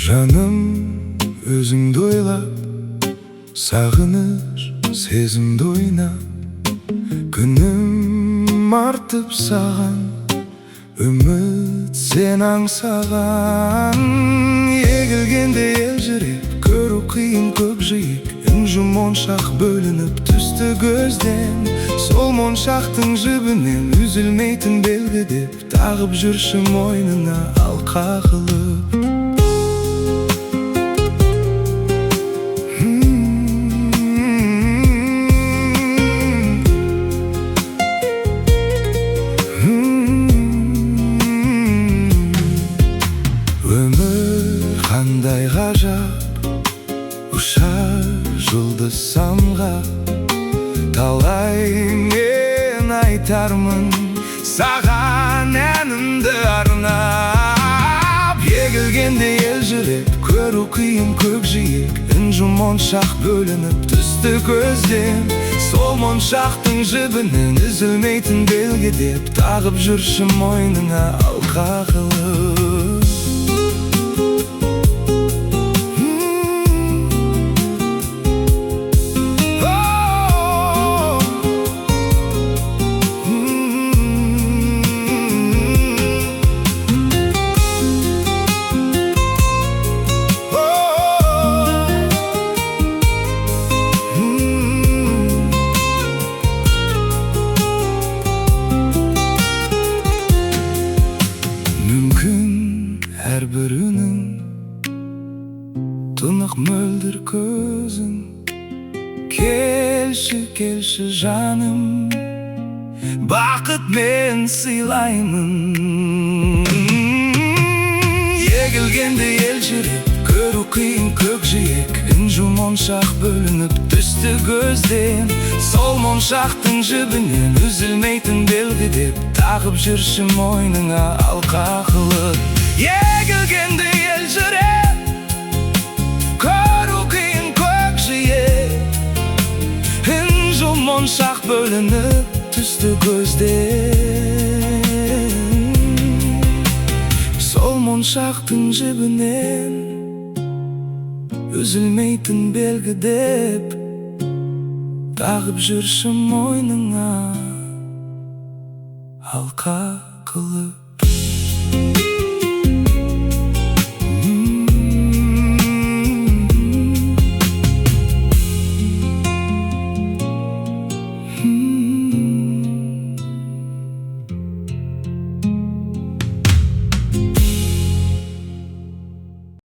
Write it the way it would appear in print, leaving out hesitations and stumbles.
Жаным, өзіңді ойлап, сағыныш сезімді ойнап, күнім артып саған, үміт сен аңсаған. Егілгенде елжіреп, көру қиын көкжиек, інжу моншақ бөлініп түсті көзден. Сол моншақтың жібінен үзілмейтін белгідеп, тағып жүрші мойнына алқа қылып. Өмір қандай ғажап, ұшар жұлдыз самғап, талай мен айтармын саған әнімді арнап. Егілгенде елжіреп, көру қиын көкжиек, інжу моншақ бөлініп түсті көзден. Сол моншақтың жібінен үзілмейтін белгідеп, тағып жүрші мойныңа алқа қылып. Әрбір үнің, тұнық мөлдір көзің, келші, келші жаным, бақыт мен сыйлаймын. Егілгенде елжіреп, көру қиын көкжиек, інжу моншақ бөлініп түсті көзден. Сол моншақтың жібінен үзілмейтін белгідеп, тағып жүрші мойныңа алқа қылып. Егілгенде елжіреп, көру қиын көкжиек, інжу моншақ бөлініп түсті көзден. Сол моншақтың жібінен үзілмейтін белгідеп, тағып жүрші мойныңа алқа қылып.